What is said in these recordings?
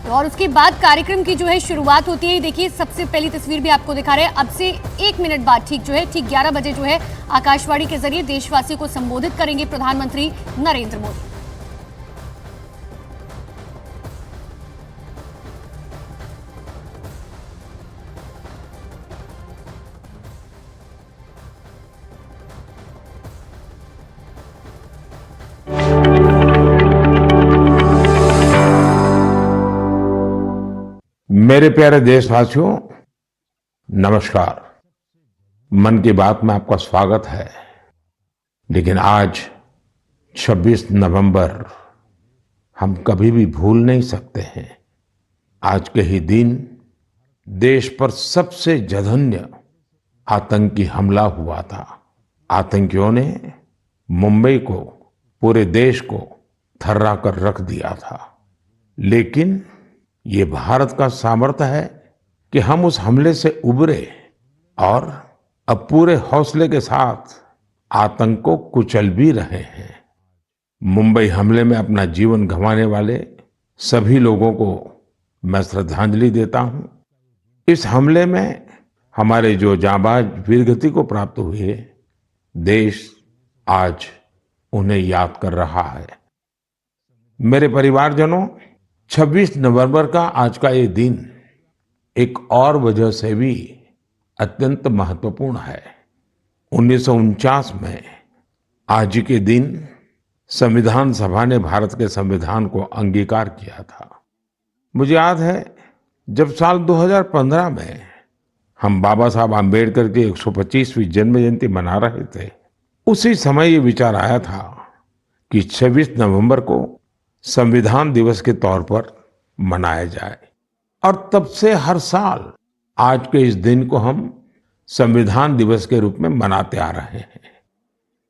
तो और उसके बाद कार्यक्रम की जो है शुरुआत होती है। देखिए सबसे पहली तस्वीर भी आपको दिखा रहे हैं। अब से 1 मिनट बाद ठीक 11 बजे जो है आकाशवाणी के जरिए देशवासियों को संबोधित करेंगे प्रधानमंत्री नरेंद्र मोदी। मेरे प्यारे देशवासियों, नमस्कार। मन की बात में आपका स्वागत है। लेकिन आज 26 नवंबर हम कभी भी भूल नहीं सकते हैं। आज के ही दिन देश पर सबसे जघन्य आतंकी हमला हुआ था। आतंकियों ने मुंबई को, पूरे देश को थर्रा कर रख दिया था। लेकिन ये भारत का सामर्थ्य है कि हम उस हमले से उबरे और अब पूरे हौसले के साथ आतंक को कुचल भी रहे हैं। मुंबई हमले में अपना जीवन गंवाने वाले सभी लोगों को मैं श्रद्धांजलि देता हूं। इस हमले में हमारे जो जांबाज वीरगति को प्राप्त हुए, देश आज उन्हें याद कर रहा है। मेरे परिवारजनों, 26 नवंबर का आज का ये दिन एक और वजह से भी अत्यंत महत्वपूर्ण है। 1949 में आज के दिन संविधान सभा ने भारत के संविधान को अंगीकार किया था। मुझे याद है जब साल 2015 में हम बाबा साहब आम्बेडकर की 125वीं जन्म जयंती मना रहे थे, उसी समय ये विचार आया था कि 26 नवंबर को संविधान दिवस के तौर पर मनाया जाए। और तब से हर साल आज के इस दिन को हम संविधान दिवस के रूप में मनाते आ रहे हैं।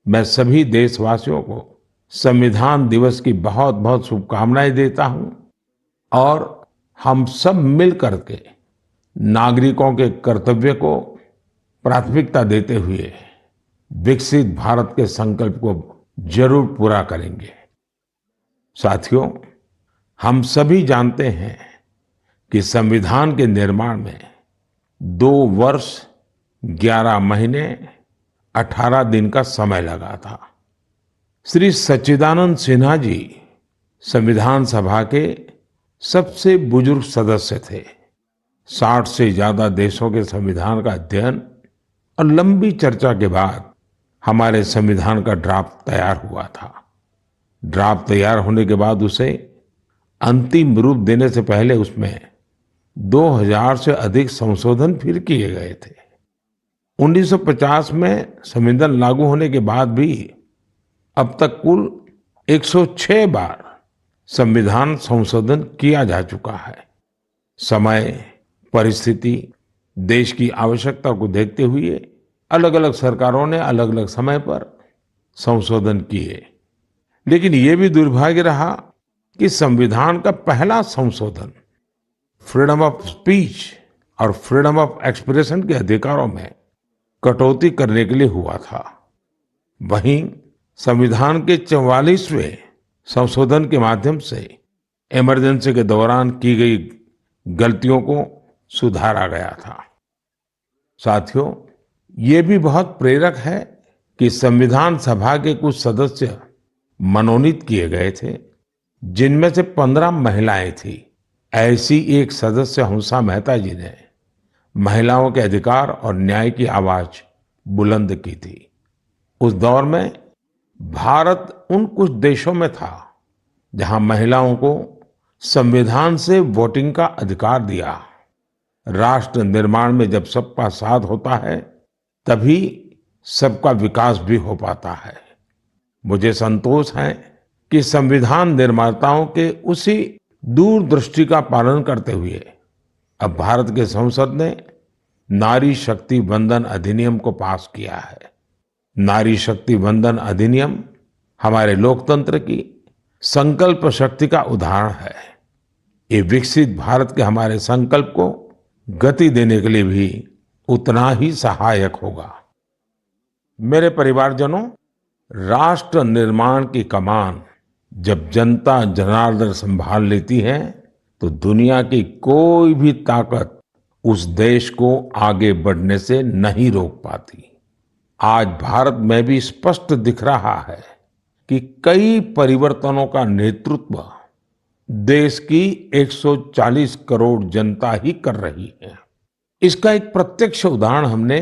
मैं सभी देशवासियों को संविधान दिवस की बहुत बहुत शुभकामनाएं देता हूं और हम सब मिल करके नागरिकों के कर्तव्य को प्राथमिकता देते हुए विकसित भारत के संकल्प को जरूर पूरा करेंगे। साथियों, हम सभी जानते हैं कि संविधान के निर्माण में 2 वर्ष 11 महीने 18 दिन का समय लगा था। श्री सच्चिदानंद सिन्हा जी संविधान सभा के सबसे बुजुर्ग सदस्य थे। 60 से ज्यादा देशों के संविधान का अध्ययन और लंबी चर्चा के बाद हमारे संविधान का ड्राफ्ट तैयार हुआ था। ड्राफ्ट तैयार होने के बाद उसे अंतिम रूप देने से पहले उसमें 2000 से अधिक संशोधन फिर किए गए थे। 1950 में संविधान लागू होने के बाद भी अब तक कुल 106 बार संविधान संशोधन किया जा चुका है। समय, परिस्थिति, देश की आवश्यकता को देखते हुए अलग अलग सरकारों ने अलग अलग समय पर संशोधन किए। लेकिन ये भी दुर्भाग्य रहा कि संविधान का पहला संशोधन फ्रीडम ऑफ स्पीच और फ्रीडम ऑफ एक्सप्रेशन के अधिकारों में कटौती करने के लिए हुआ था। वहीं संविधान के 44वें संशोधन के माध्यम से इमरजेंसी के दौरान की गई गलतियों को सुधारा गया था। साथियों, ये भी बहुत प्रेरक है कि संविधान सभा के कुछ सदस्य मनोनीत किए गए थे, जिनमें से 15 महिलाएं थी। ऐसी एक सदस्य हंसा मेहता जी ने महिलाओं के अधिकार और न्याय की आवाज बुलंद की थी। उस दौर में भारत उन कुछ देशों में था जहां महिलाओं को संविधान से वोटिंग का अधिकार दिया। राष्ट्र निर्माण में जब सबका साथ होता है, तभी सबका विकास भी हो पाता है। मुझे संतोष है कि संविधान निर्माताओं के उसी दूरदृष्टि का पालन करते हुए अब भारत के संसद ने नारी शक्ति वंदन अधिनियम को पास किया है। नारी शक्ति वंदन अधिनियम हमारे लोकतंत्र की संकल्प शक्ति का उदाहरण है। ये विकसित भारत के हमारे संकल्प को गति देने के लिए भी उतना ही सहायक होगा। मेरे परिवारजनों, राष्ट्र निर्माण की कमान जब जनता जनार्दन संभाल लेती है तो दुनिया की कोई भी ताकत उस देश को आगे बढ़ने से नहीं रोक पाती। आज भारत में भी स्पष्ट दिख रहा है कि कई परिवर्तनों का नेतृत्व देश की 140 करोड़ जनता ही कर रही है। इसका एक प्रत्यक्ष उदाहरण हमने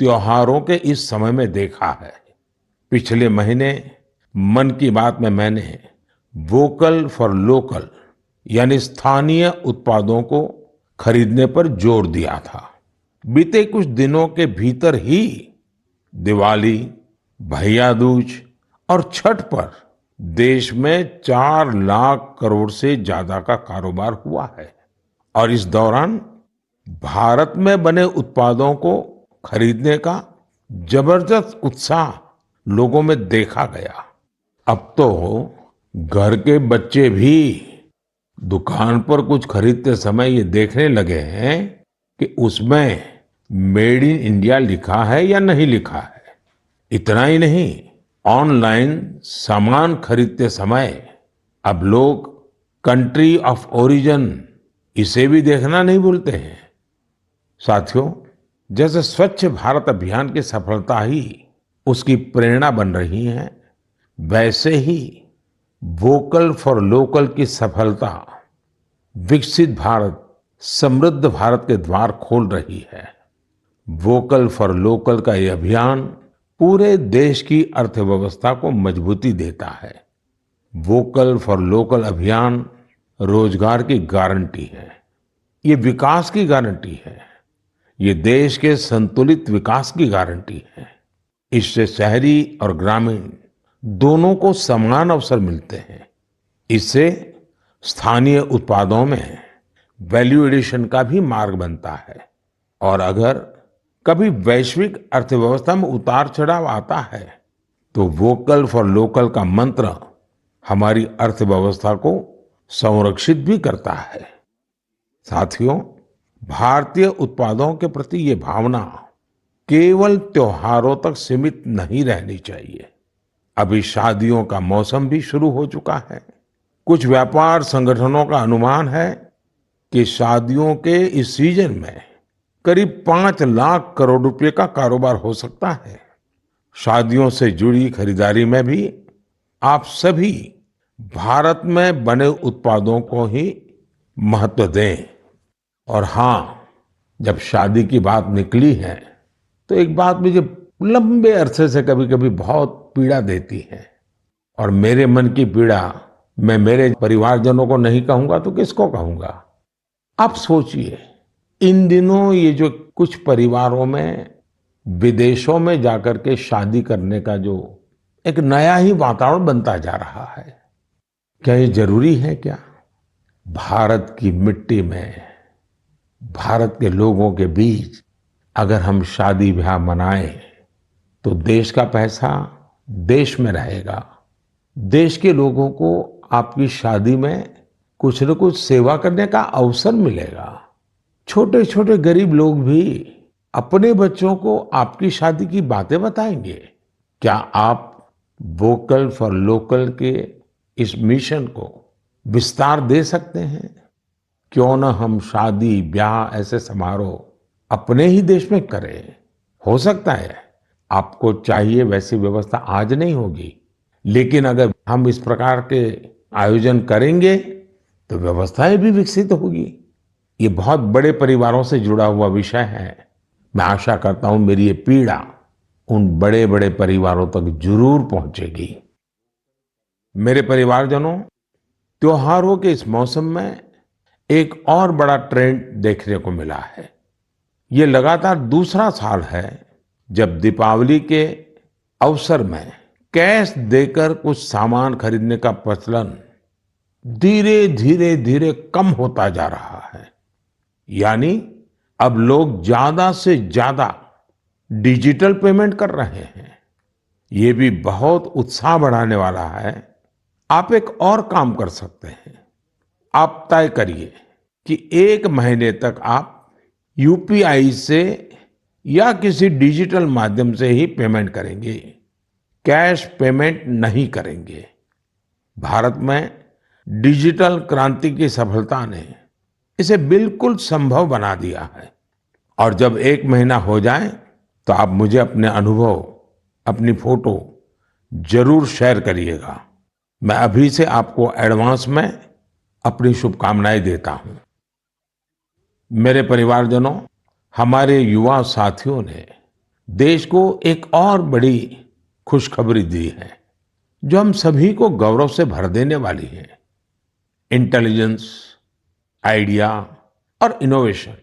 त्योहारों के इस समय में देखा है। पिछले महीने मन की बात में मैंने वोकल फॉर लोकल यानी स्थानीय उत्पादों को खरीदने पर जोर दिया था। बीते कुछ दिनों के भीतर ही दिवाली, भैया दूज और छठ पर देश में 4 लाख करोड़ से ज्यादा का कारोबार हुआ है और इस दौरान भारत में बने उत्पादों को खरीदने का जबरदस्त उत्साह लोगों में देखा गया। अब तो घर के बच्चे भी दुकान पर कुछ खरीदते समय ये देखने लगे हैं कि उसमें मेड इन इंडिया लिखा है या नहीं लिखा है। इतना ही नहीं, ऑनलाइन सामान खरीदते समय अब लोग कंट्री ऑफ ओरिजिन इसे भी देखना नहीं भूलते हैं। साथियों, जैसे स्वच्छ भारत अभियान की सफलता ही उसकी प्रेरणा बन रही है, वैसे ही वोकल फॉर लोकल की सफलता विकसित भारत, समृद्ध भारत के द्वार खोल रही है। वोकल फॉर लोकल का ये अभियान पूरे देश की अर्थव्यवस्था को मजबूती देता है। वोकल फॉर लोकल अभियान रोजगार की गारंटी है, ये विकास की गारंटी है, ये देश के संतुलित विकास की गारंटी है। इससे शहरी और ग्रामीण दोनों को समान अवसर मिलते हैं। इससे स्थानीय उत्पादों में वैल्यू एडिशन का भी मार्ग बनता है और अगर कभी वैश्विक अर्थव्यवस्था में उतार चढ़ाव आता है तो वोकल फॉर लोकल का मंत्र हमारी अर्थव्यवस्था को संरक्षित भी करता है। साथियों, भारतीय उत्पादों के प्रति ये भावना केवल त्योहारों तक सीमित नहीं रहनी चाहिए। अभी शादियों का मौसम भी शुरू हो चुका है। कुछ व्यापार संगठनों का अनुमान है कि शादियों के इस सीजन में करीब 5 लाख करोड़ रुपए का कारोबार हो सकता है। शादियों से जुड़ी खरीदारी में भी आप सभी भारत में बने उत्पादों को ही महत्व दें। और हाँ, जब शादी की बात निकली है तो एक बात मुझे लंबे अरसे से कभी कभी बहुत पीड़ा देती है और मेरे मन की पीड़ा मैं मेरे परिवारजनों को नहीं कहूंगा तो किसको कहूंगा। आप सोचिए, इन दिनों ये जो कुछ परिवारों में विदेशों में जाकर के शादी करने का जो एक नया ही वातावरण बनता जा रहा है, क्या ये जरूरी है क्या? भारत की मिट्टी में, भारत के लोगों के बीच अगर हम शादी ब्याह मनाएं तो देश का पैसा देश में रहेगा। देश के लोगों को आपकी शादी में कुछ न कुछ सेवा करने का अवसर मिलेगा। छोटे छोटे गरीब लोग भी अपने बच्चों को आपकी शादी की बातें बताएंगे। क्या आप वोकल फॉर लोकल के इस मिशन को विस्तार दे सकते हैं? क्यों न हम शादी ब्याह ऐसे समारोह अपने ही देश में करें। हो सकता है आपको चाहिए वैसी व्यवस्था आज नहीं होगी, लेकिन अगर हम इस प्रकार के आयोजन करेंगे तो व्यवस्थाएं भी विकसित होगी। ये बहुत बड़े परिवारों से जुड़ा हुआ विषय है। मैं आशा करता हूं मेरी ये पीड़ा उन बड़े बड़े परिवारों तक जरूर पहुंचेगी। मेरे परिवारजनों, त्योहारों के इस मौसम में एक और बड़ा ट्रेंड देखने को मिला है। ये लगातार दूसरा साल है जब दीपावली के अवसर में कैश देकर कुछ सामान खरीदने का प्रचलन धीरे धीरे कम होता जा रहा है। यानी अब लोग ज्यादा से ज्यादा डिजिटल पेमेंट कर रहे हैं। ये भी बहुत उत्साह बढ़ाने वाला है। आप एक और काम कर सकते हैं। आप तय करिए कि 1 महीने तक आप यूपीआई से या किसी डिजिटल माध्यम से ही पेमेंट करेंगे, कैश पेमेंट नहीं करेंगे। भारत में डिजिटल क्रांति की सफलता ने इसे बिल्कुल संभव बना दिया है। और जब 1 महीना हो जाए तो आप मुझे अपने अनुभव, अपनी फोटो जरूर शेयर करिएगा। मैं अभी से आपको एडवांस में अपनी शुभकामनाएं देता हूं। मेरे परिवारजनों, हमारे युवा साथियों ने देश को एक और बड़ी खुशखबरी दी है, जो हम सभी को गौरव से भर देने वाली है। इंटेलिजेंस, आइडिया और इनोवेशन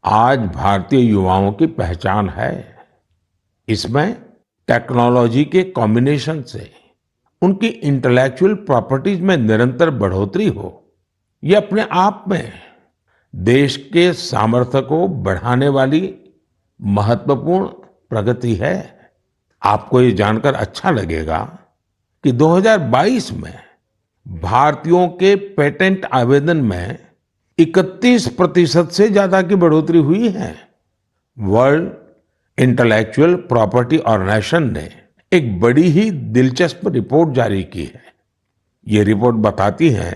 आज भारतीय युवाओं की पहचान है। इसमें टेक्नोलॉजी के कॉम्बिनेशन से उनकी इंटेलेक्चुअल प्रॉपर्टीज में निरंतर बढ़ोतरी हो, ये अपने आप में देश के सामर्थ्य को बढ़ाने वाली महत्वपूर्ण प्रगति है। आपको ये जानकर अच्छा लगेगा कि 2022 में भारतीयों के पेटेंट आवेदन में 31% से ज्यादा की बढ़ोतरी हुई है। वर्ल्ड इंटेलेक्चुअल प्रॉपर्टी ऑर्गेनाइजेशन ने एक बड़ी ही दिलचस्प रिपोर्ट जारी की है। ये रिपोर्ट बताती है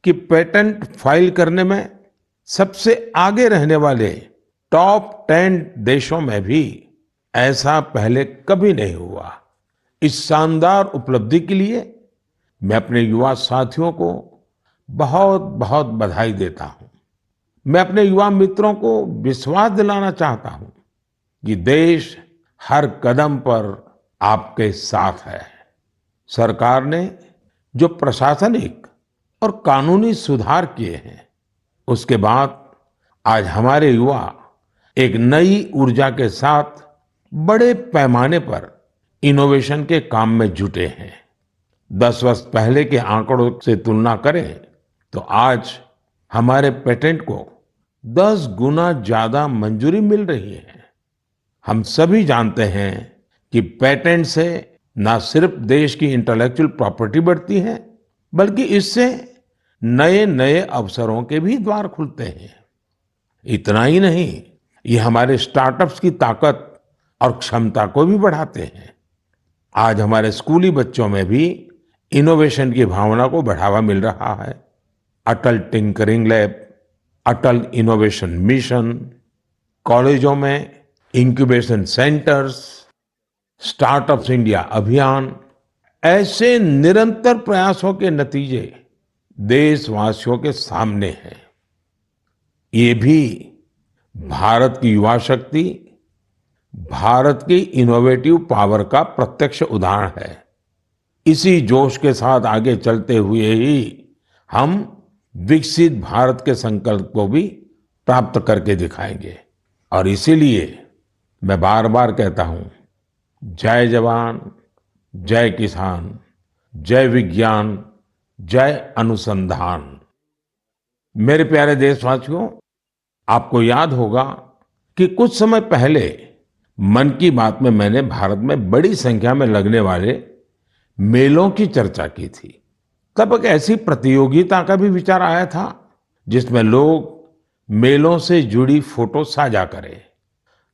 कि पेटेंट फाइल करने में सबसे आगे रहने वाले टॉप 10 देशों में भी ऐसा पहले कभी नहीं हुआ। इस शानदार उपलब्धि के लिए मैं अपने युवा साथियों को बहुत बहुत बधाई देता हूं। मैं अपने युवा मित्रों को विश्वास दिलाना चाहता हूं कि देश हर कदम पर आपके साथ है। सरकार ने जो प्रशासनिक और कानूनी सुधार किए हैं, उसके बाद आज हमारे युवा एक नई ऊर्जा के साथ बड़े पैमाने पर इनोवेशन के काम में जुटे हैं। 10 वर्ष पहले के आंकड़ों से तुलना करें तो आज हमारे पेटेंट को 10 गुना ज्यादा मंजूरी मिल रही है। हम सभी जानते हैं कि पेटेंट से न सिर्फ देश की इंटेलेक्चुअल प्रॉपर्टी बढ़ती है, बल्कि इससे नए नए अवसरों के भी द्वार खुलते हैं। इतना ही नहीं, ये हमारे स्टार्टअप्स की ताकत और क्षमता को भी बढ़ाते हैं। आज हमारे स्कूली बच्चों में भी इनोवेशन की भावना को बढ़ावा मिल रहा है। अटल टिंकरिंग लैब, अटल इनोवेशन मिशन, कॉलेजों में इंक्यूबेशन सेंटर्स, स्टार्टअप्स इंडिया अभियान, ऐसे निरंतर प्रयासों के नतीजे देशवासियों के सामने हैं। ये भी भारत की युवा शक्ति, भारत की इनोवेटिव पावर का प्रत्यक्ष उदाहरण है। इसी जोश के साथ आगे चलते हुए ही हम विकसित भारत के संकल्प को भी प्राप्त करके दिखाएंगे। और इसीलिए मैं बार बार कहता हूं, जय जवान, जय किसान, जय विज्ञान, जय अनुसंधान। मेरे प्यारे देशवासियों, आपको याद होगा कि कुछ समय पहले मन की बात में मैंने भारत में बड़ी संख्या में लगने वाले मेलों की चर्चा की थी। तब एक ऐसी प्रतियोगिता का भी विचार आया था जिसमें लोग मेलों से जुड़ी फोटो साझा करें।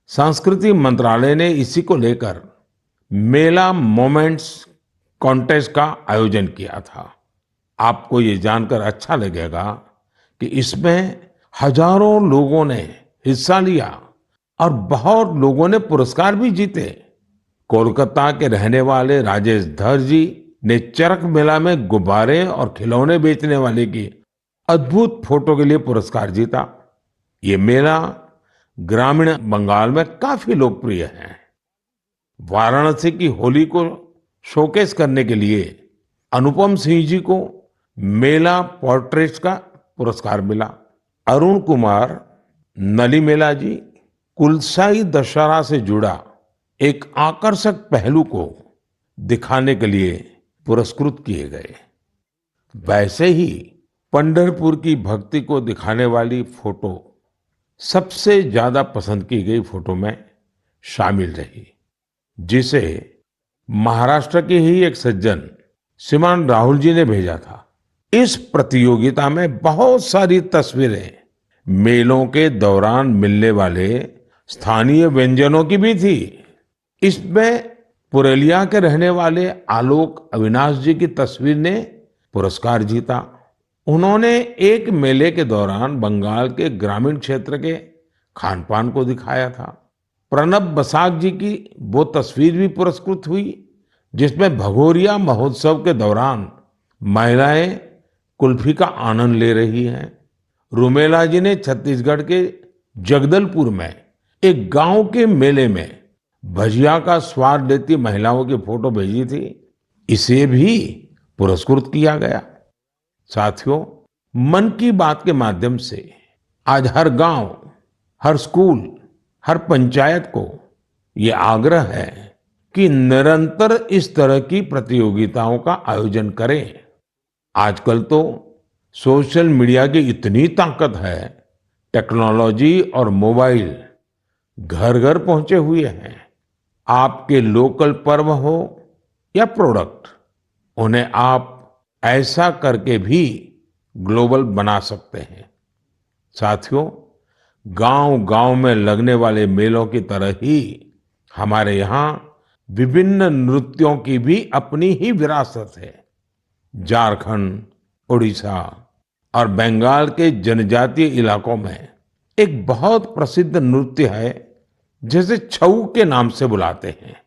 संस्कृति मंत्रालय ने इसी को लेकर मेला मोमेंट्स कॉन्टेस्ट का आयोजन किया था। आपको ये जानकर अच्छा लगेगा कि इसमें हजारों लोगों ने हिस्सा लिया और बहुत लोगों ने पुरस्कार भी जीते। कोलकाता के रहने वाले राजेश धर जी ने चरक मेला में गुब्बारे और खिलौने बेचने वाले की अद्भुत फोटो के लिए पुरस्कार जीता। ये मेला ग्रामीण बंगाल में काफी लोकप्रिय है। वाराणसी की होली को शोकेस करने के लिए अनुपम सिंह जी को मेला पोर्ट्रेट्स का पुरस्कार मिला। अरुण कुमार नलीमेला जी कुलसाई दशहरा से जुड़ा एक आकर्षक पहलू को दिखाने के लिए पुरस्कृत किए गए। वैसे ही पंढरपुर की भक्ति को दिखाने वाली फोटो सबसे ज्यादा पसंद की गई फोटो में शामिल रही, जिसे महाराष्ट्र के ही एक सज्जन श्रीमान राहुल जी ने भेजा था। इस प्रतियोगिता में बहुत सारी तस्वीरें मेलों के दौरान मिलने वाले स्थानीय व्यंजनों की भी थी। इसमें पुरुलिया के रहने वाले आलोक अविनाश जी की तस्वीर ने पुरस्कार जीता। उन्होंने एक मेले के दौरान बंगाल के ग्रामीण क्षेत्र के खान पान को दिखाया था। प्रणब बसाक जी की वो तस्वीर भी पुरस्कृत हुई जिसमें भगोरिया महोत्सव के दौरान महिलाएं कुल्फी का आनंद ले रही हैं। रूमेला जी ने छत्तीसगढ़ के जगदलपुर में एक गांव के मेले में भजिया का स्वाद लेती महिलाओं की फोटो भेजी थी। इसे भी पुरस्कृत किया गया। साथियों, मन की बात के माध्यम से आज हर गांव, हर स्कूल, हर पंचायत को ये आग्रह है कि निरंतर इस तरह की प्रतियोगिताओं का आयोजन करें। आजकल तो सोशल मीडिया की इतनी ताकत है, टेक्नोलॉजी और मोबाइल घर घर पहुंचे हुए हैं। आपके लोकल पर्व हो या प्रोडक्ट, उन्हें आप ऐसा करके भी ग्लोबल बना सकते हैं। साथियों, गांव-गांव में लगने वाले मेलों की तरह ही हमारे यहाँ विभिन्न नृत्यों की भी अपनी ही विरासत है। झारखंड, उड़ीसा और बंगाल के जनजातीय इलाकों में एक बहुत प्रसिद्ध नृत्य है जिसे छऊ के नाम से बुलाते हैं।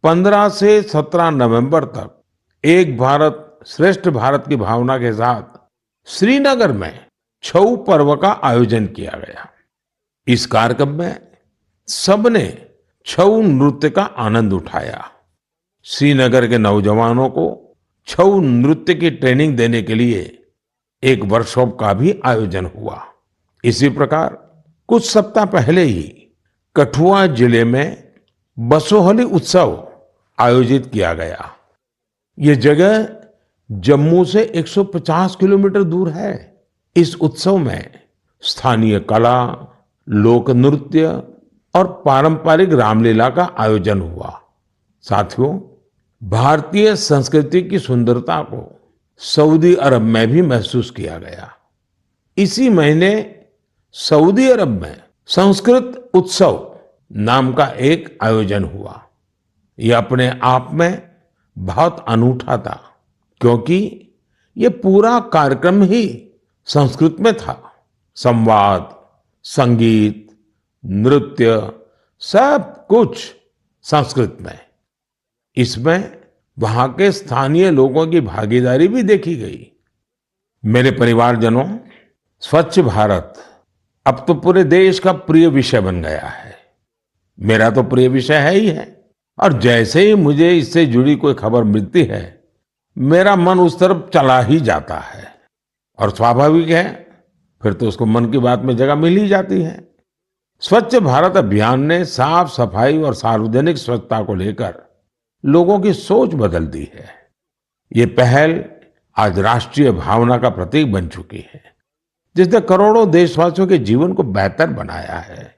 15 से 17 नवंबर तक एक भारत श्रेष्ठ भारत की भावना के साथ श्रीनगर में छऊ पर्व का आयोजन किया गया। इस कार्यक्रम में सबने छऊ नृत्य का आनंद उठाया। श्रीनगर के नौजवानों को छऊ नृत्य की ट्रेनिंग देने के लिए एक वर्कशॉप का भी आयोजन हुआ। इसी प्रकार कुछ सप्ताह पहले ही कठुआ जिले में बसोहली उत्सव आयोजित किया गया। ये जगह जम्मू से 150 किलोमीटर दूर है। इस उत्सव में स्थानीय कला, लोक नृत्य और पारंपरिक रामलीला का आयोजन हुआ। साथियों, भारतीय संस्कृति की सुंदरता को सऊदी अरब में भी महसूस किया गया। इसी महीने सऊदी अरब में संस्कृत उत्सव नाम का एक आयोजन हुआ। यह अपने आप में बहुत अनूठा था क्योंकि ये पूरा कार्यक्रम ही संस्कृत में था। संवाद, संगीत, नृत्य, सब कुछ संस्कृत में। इसमें वहां के स्थानीय लोगों की भागीदारी भी देखी गई। मेरे परिवारजनों, स्वच्छ भारत अब तो पूरे देश का प्रिय विषय बन गया है। मेरा तो प्रिय विषय है ही है, और जैसे ही मुझे इससे जुड़ी कोई खबर मिलती है, मेरा मन उस तरफ चला ही जाता है। और स्वाभाविक है, फिर तो उसको मन की बात में जगह मिल ही जाती है। स्वच्छ भारत अभियान ने साफ सफाई और सार्वजनिक स्वच्छता को लेकर लोगों की सोच बदल दी है। ये पहल आज राष्ट्रीय भावना का प्रतीक बन चुकी है, जिसने करोड़ों देशवासियों के जीवन को बेहतर बनाया है।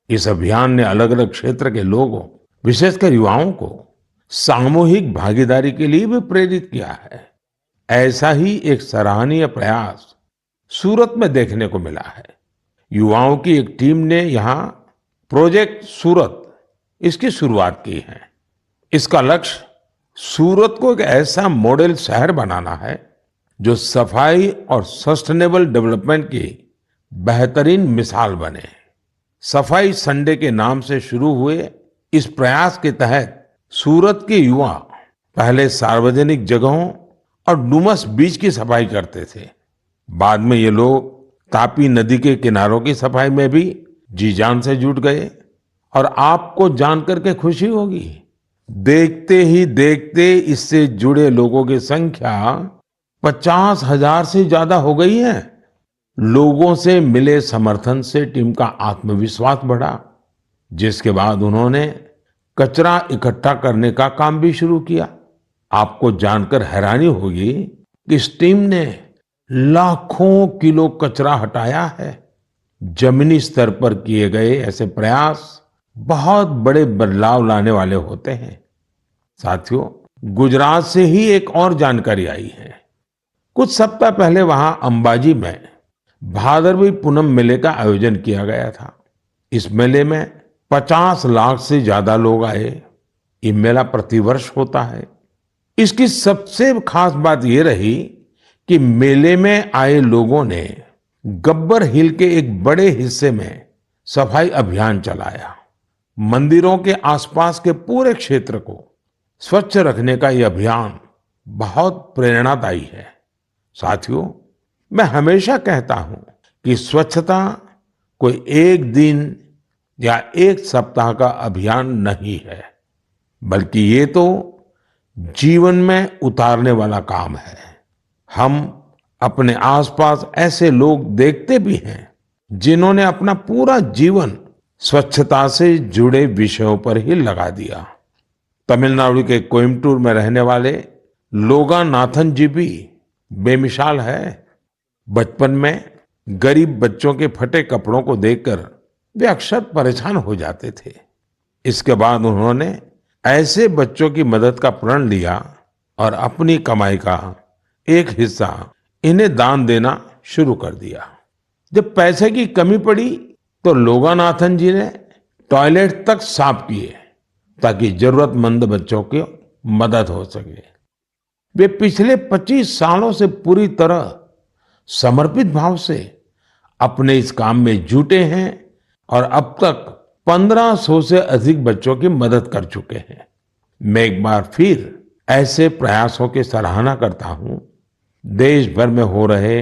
इस अभियान ने अलग अलग क्षेत्र के लोगों, विशेषकर युवाओं को सामूहिक भागीदारी के लिए भी प्रेरित किया है। ऐसा ही एक सराहनीय प्रयास सूरत में देखने को मिला है। युवाओं की एक टीम ने यहाँ प्रोजेक्ट सूरत, इसकी शुरुआत की है। इसका लक्ष्य सूरत को एक ऐसा मॉडल शहर बनाना है जो सफाई और सस्टेनेबल डेवलपमेंट की बेहतरीन मिसाल बने। सफाई संडे के नाम से शुरू हुए इस प्रयास के तहत सूरत के युवा पहले सार्वजनिक जगहों और डुमस बीच की सफाई करते थे। बाद में ये लोग तापी नदी के किनारों की सफाई में भी जी जान से जुट गए। और आपको जानकर के खुशी होगी, देखते ही देखते इससे जुड़े लोगों की संख्या 50,000 से ज्यादा हो गई है। लोगों से मिले समर्थन से टीम का आत्मविश्वास बढ़ा, जिसके बाद उन्होंने कचरा इकट्ठा करने का काम भी शुरू किया। आपको जानकर हैरानी होगी कि इस टीम ने लाखों किलो कचरा हटाया है। जमीनी स्तर पर किए गए ऐसे प्रयास बहुत बड़े बदलाव लाने वाले होते हैं। साथियों, गुजरात से ही एक और जानकारी आई है। कुछ सप्ताह पहले वहां अंबाजी में भादरवी पूनम मेले का आयोजन किया गया था। इस मेले में 50 लाख से ज्यादा लोग आए। ये मेला प्रतिवर्ष होता है। इसकी सबसे खास बात ये रही कि मेले में आए लोगों ने गब्बर हिल के एक बड़े हिस्से में सफाई अभियान चलाया। मंदिरों के आसपास के पूरे क्षेत्र को स्वच्छ रखने का ये अभियान बहुत प्रेरणादायी है। साथियों, मैं हमेशा कहता हूं कि स्वच्छता कोई एक दिन या एक सप्ताह का अभियान नहीं है, बल्कि ये तो जीवन में उतारने वाला काम है। हम अपने आसपास ऐसे लोग देखते भी हैं जिन्होंने अपना पूरा जीवन स्वच्छता से जुड़े विषयों पर ही लगा दिया। तमिलनाडु के कोयम्बटूर में रहने वाले लोगानाथन जी भी बेमिसाल है। बचपन में गरीब बच्चों के फटे कपड़ों को देखकर वे अक्सर परेशान हो जाते थे। इसके बाद उन्होंने ऐसे बच्चों की मदद का प्रण लिया और अपनी कमाई का एक हिस्सा इन्हें दान देना शुरू कर दिया। जब पैसे की कमी पड़ी तो लोगानाथन जी ने टॉयलेट तक साफ किए ताकि जरूरतमंद बच्चों की मदद हो सके। वे पिछले 25 सालों से पूरी तरह समर्पित भाव से अपने इस काम में जुटे हैं और अब तक 1500 से अधिक बच्चों की मदद कर चुके हैं। मैं एक बार फिर ऐसे प्रयासों की सराहना करता हूं। देश भर में हो रहे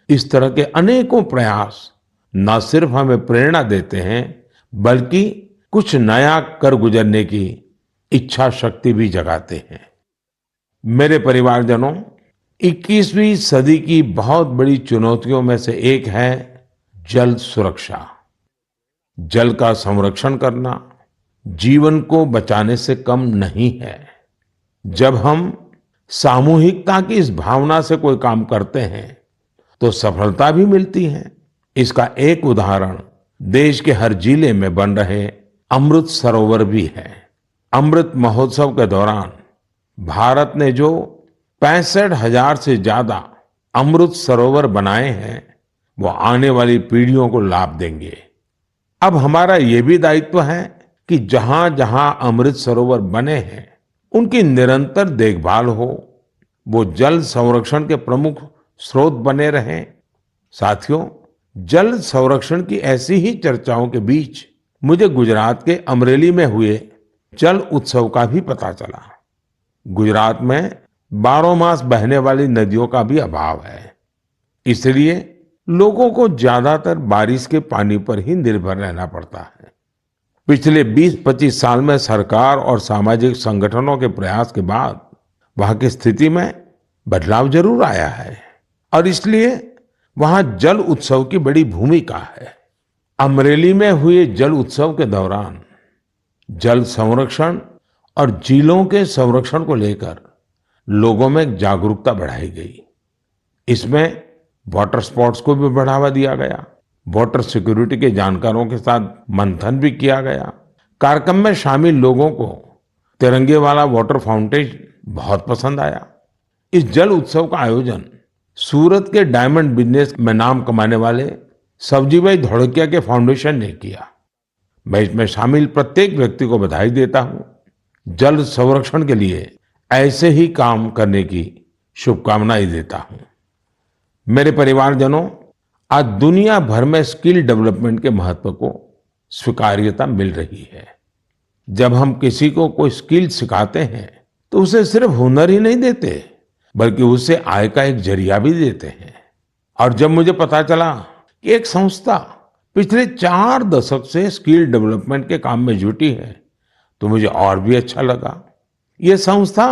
इस तरह के अनेकों प्रयास न सिर्फ हमें प्रेरणा देते हैं, बल्कि कुछ नया कर गुजरने की इच्छा शक्ति भी जगाते हैं। मेरे परिवारजनों, 21वीं सदी की बहुत बड़ी चुनौतियों में से एक है जल सुरक्षा। जल का संरक्षण करना जीवन को बचाने से कम नहीं है। जब हम सामूहिकता की इस भावना से कोई काम करते हैं तो सफलता भी मिलती है। इसका एक उदाहरण देश के हर जिले में बन रहे अमृत सरोवर भी है। अमृत महोत्सव के दौरान भारत ने जो 65,000 से ज्यादा अमृत सरोवर बनाए हैं, वो आने वाली पीढ़ियों को लाभ देंगे। अब हमारा ये भी दायित्व है कि जहां जहां अमृत सरोवर बने हैं उनकी निरंतर देखभाल हो, वो जल संरक्षण के प्रमुख स्रोत बने रहें। साथियों, जल संरक्षण की ऐसी ही चर्चाओं के बीच मुझे गुजरात के अमरेली में हुए जल उत्सव का भी पता चला। गुजरात में 12 मास बहने वाली नदियों का भी अभाव है, इसलिए लोगों को ज्यादातर बारिश के पानी पर ही निर्भर रहना पड़ता है। पिछले 20-25 साल में सरकार और सामाजिक संगठनों के प्रयास के बाद वहां की स्थिति में बदलाव जरूर आया है और इसलिए वहां जल उत्सव की बड़ी भूमिका है। अमरेली में हुए जल उत्सव के दौरान जल संरक्षण और झीलों के संरक्षण को लेकर लोगों में जागरूकता बढ़ाई गई। इसमें वाटर स्पोर्ट्स को भी बढ़ावा दिया गया। वाटर सिक्योरिटी के जानकारों के साथ मंथन भी किया गया। कार्यक्रम में शामिल लोगों को तिरंगे वाला वाटर फाउंटेन बहुत पसंद आया। इस जल उत्सव का आयोजन सूरत के डायमंड बिजनेस में नाम कमाने वाले सब्जीभाई धोड़किया के फाउंडेशन ने किया। मैं इसमें शामिल प्रत्येक व्यक्ति को बधाई देता हूं। जल संरक्षण के लिए ऐसे ही काम करने की शुभकामनाएं देता हूं। मेरे परिवारजनों, आज दुनिया भर में स्किल डेवलपमेंट के महत्व को स्वीकार्यता मिल रही है। जब हम किसी को कोई स्किल सिखाते हैं तो उसे सिर्फ हुनर ही नहीं देते, बल्कि उसे आय का एक जरिया भी देते हैं। और जब मुझे पता चला कि एक संस्था पिछले 4 दशक से स्किल डेवलपमेंट के काम में जुटी है, तो मुझे और भी अच्छा लगा। ये संस्था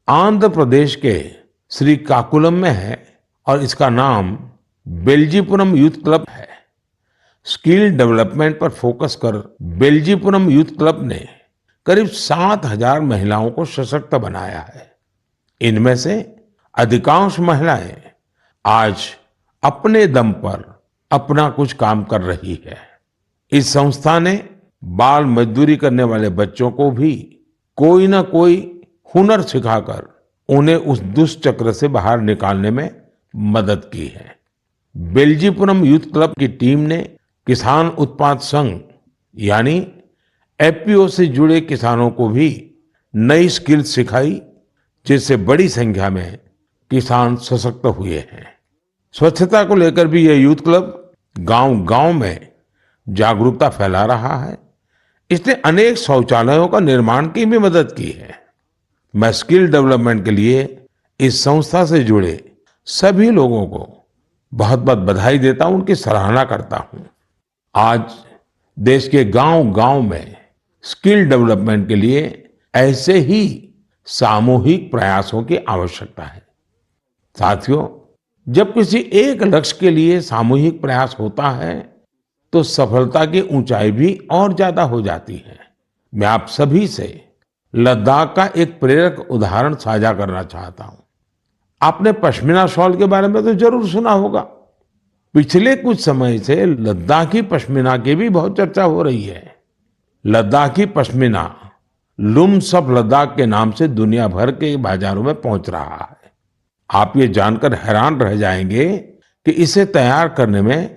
आंध्र प्रदेश के श्रीकाकुलम में है और इसका नाम बेल्जीपुरम यूथ क्लब है। स्किल डेवलपमेंट पर फोकस कर बेल्जीपुरम यूथ क्लब ने करीब 7,000 महिलाओं को सशक्त बनाया है। इनमें से अधिकांश महिलाएं आज अपने दम पर अपना कुछ काम कर रही है। इस संस्था ने बाल मजदूरी करने वाले बच्चों को भी कोई ना कोई हुनर सिखाकर उन्हें उस दुष्चक्र से बाहर निकालने में मदद की है। बेल्जीपुरम यूथ क्लब की टीम ने किसान उत्पाद संघ यानी एफपीओ से जुड़े किसानों को भी नई स्किल सिखाई, जिससे बड़ी संख्या में किसान सशक्त हुए हैं। स्वच्छता को लेकर भी ये यूथ क्लब गांव-गांव में जागरूकता फैला रहा है। इसने अनेक शौचालयों का निर्माण की भी मदद की है। मैं स्किल डेवलपमेंट के लिए इस संस्था से जुड़े सभी लोगों को बहुत बहुत बधाई देता हूं, उनकी सराहना करता हूं। आज देश के गांव-गांव में स्किल डेवलपमेंट के लिए ऐसे ही सामूहिक प्रयासों की आवश्यकता है। साथियों, जब किसी एक लक्ष्य के लिए सामूहिक प्रयास होता है तो सफलता की ऊंचाई भी और ज्यादा हो जाती है। मैं आप सभी से लद्दाख का एक प्रेरक उदाहरण साझा करना चाहता हूं। आपने पश्मीना शॉल के बारे में तो जरूर सुना होगा। पिछले कुछ समय से लद्दाखी पश्मीना की भी बहुत चर्चा हो रही है। लद्दाखी पश्मीना लुम्स ऑफ लद्दाख के नाम से दुनिया भर के बाजारों में पहुंच रहा है। आप ये जानकर हैरान रह जाएंगे कि इसे तैयार करने में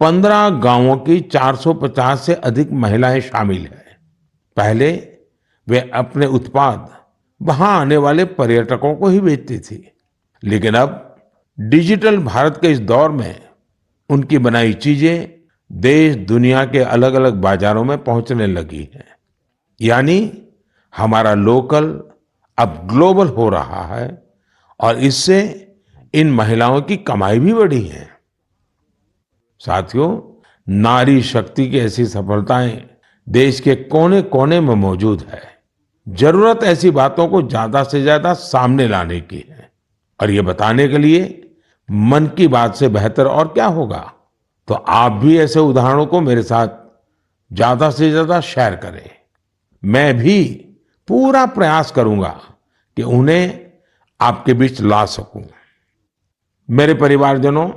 15 गांवों की 450 से अधिक महिलाएं शामिल हैं। पहले वे अपने उत्पाद वहां आने वाले पर्यटकों को ही बेचती थी, लेकिन अब डिजिटल भारत के इस दौर में उनकी बनाई चीजें देश दुनिया के अलग अलग बाजारों में पहुंचने लगी हैं। यानी हमारा लोकल अब ग्लोबल हो रहा है और इससे इन महिलाओं की कमाई भी बढ़ी है। साथियों, नारी शक्ति की ऐसी सफलताएं देश के कोने कोने में मौजूद है। जरूरत ऐसी बातों को ज्यादा से ज्यादा सामने लाने की है और ये बताने के लिए मन की बात से बेहतर और क्या होगा। तो आप भी ऐसे उदाहरणों को मेरे साथ ज्यादा से ज्यादा शेयर करें। मैं भी पूरा प्रयास करूंगा कि उन्हें आपके बीच ला सकूं। मेरे परिवारजनों,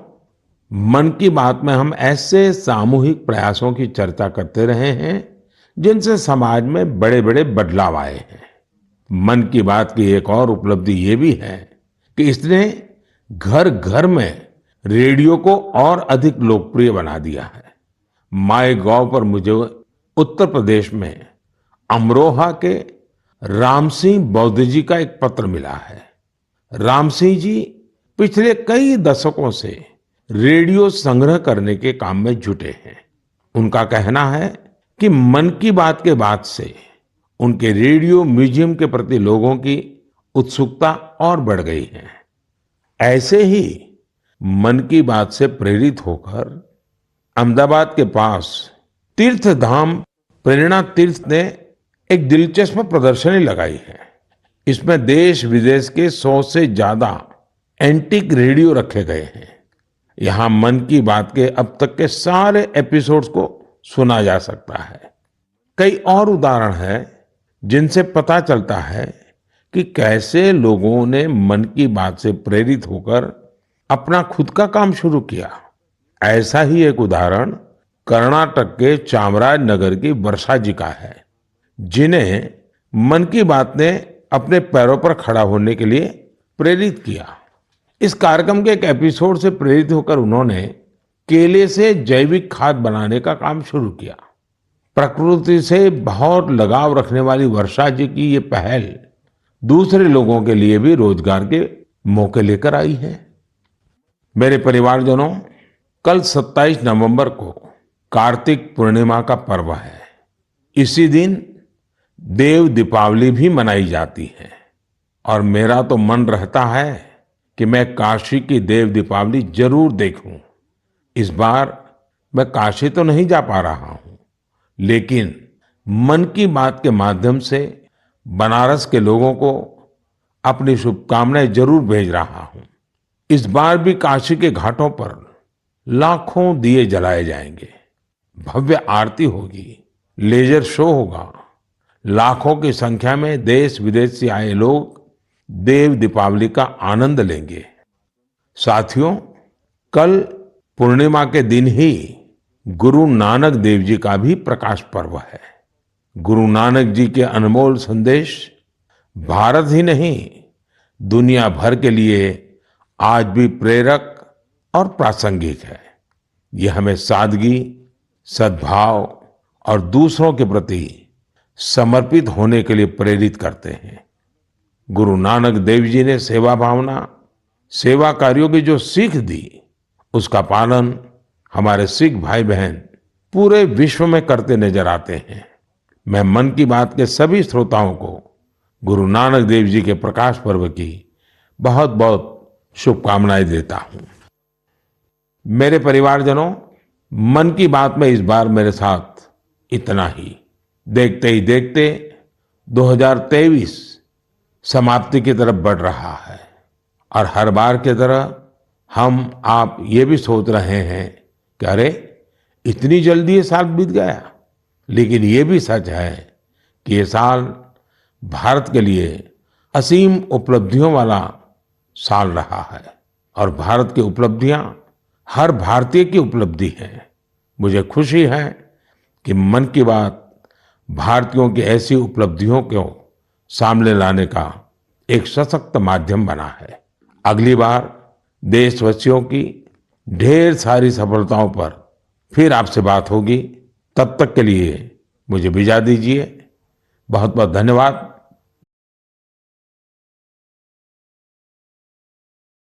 मन की बात में हम ऐसे सामूहिक प्रयासों की चर्चा करते रहे हैं जिनसे समाज में बड़े बड़े बदलाव आए हैं। मन की बात की एक और उपलब्धि ये भी है कि इसने घर घर में रेडियो को और अधिक लोकप्रिय बना दिया है। माय गॉव पर मुझे उत्तर प्रदेश में अमरोहा के राम सिंह बौद्ध जी का एक पत्र मिला है। राम सिंह जी पिछले कई दशकों से रेडियो संग्रह करने के काम में जुटे हैं। उनका कहना है कि मन की बात के बाद से उनके रेडियो म्यूजियम के प्रति लोगों की उत्सुकता और बढ़ गई है। ऐसे ही मन की बात से प्रेरित होकर अहमदाबाद के पास तीर्थ धाम प्रेरणा तीर्थ ने एक दिलचस्प प्रदर्शनी लगाई है। इसमें देश विदेश के 100 से ज्यादा एंटीक रेडियो रखे गए हैं। यहाँ मन की बात के अब तक के सारे एपिसोड्स को सुना जा सकता है। कई और उदाहरण हैं जिनसे पता चलता है कि कैसे लोगों ने मन की बात से प्रेरित होकर अपना खुद का काम शुरू किया। ऐसा ही एक उदाहरण कर्नाटक के चामराजनगर की वर्षा जी का है, जिन्हें मन की बात ने अपने पैरों पर खड़ा होने के लिए प्रेरित किया। इस कार्यक्रम के एक एपिसोड से प्रेरित होकर उन्होंने केले से जैविक खाद बनाने का काम शुरू किया। प्रकृति से बहुत लगाव रखने वाली वर्षा जी की ये पहल दूसरे लोगों के लिए भी रोजगार के मौके लेकर आई है। मेरे परिवारजनों, कल 27 नवंबर को कार्तिक पूर्णिमा का पर्व है। इसी दिन देव दीपावली भी मनाई जाती है और मेरा तो मन रहता है कि मैं काशी की देव दीपावली जरूर देखूं। इस बार मैं काशी तो नहीं जा पा रहा हूं, लेकिन मन की बात के माध्यम से बनारस के लोगों को अपनी शुभकामनाएं जरूर भेज रहा हूं। इस बार भी काशी के घाटों पर लाखों दिए जलाए जाएंगे, भव्य आरती होगी, लेजर शो होगा। लाखों की संख्या में देश विदेश से आए लोग देव दीपावली का आनंद लेंगे। साथियों, कल पूर्णिमा के दिन ही गुरु नानक देव जी का भी प्रकाश पर्व है। गुरु नानक जी के अनमोल संदेश भारत ही नहीं, दुनिया भर के लिए आज भी प्रेरक और प्रासंगिक है। यह हमें सादगी, सद्भाव और दूसरों के प्रति समर्पित होने के लिए प्रेरित करते हैं। गुरु नानक देव जी ने सेवा भावना, सेवा कार्यों की जो सीख दी उसका पालन हमारे सिख भाई बहन पूरे विश्व में करते नजर आते हैं। मैं मन की बात के सभी श्रोताओं को गुरु नानक देव जी के प्रकाश पर्व की बहुत बहुत शुभकामनाएं देता हूं। मेरे परिवारजनों, मन की बात में इस बार मेरे साथ इतना ही। देखते ही देखते 2023 समाप्ति की तरफ बढ़ रहा है और हर बार की तरह हम आप ये भी सोच रहे हैं कि अरे इतनी जल्दी ये साल बीत गया। लेकिन ये भी सच है कि ये साल भारत के लिए असीम उपलब्धियों वाला साल रहा है और भारत की उपलब्धियां हर भारतीय की उपलब्धि है। मुझे खुशी है कि मन की बात भारतीयों की ऐसी उपलब्धियों को सामने लाने का एक सशक्त माध्यम बना है। अगली बार देशवासियों की ढेर सारी सफलताओं पर फिर आपसे बात होगी। तब तक के लिए मुझे विदा दीजिए। बहुत बहुत धन्यवाद।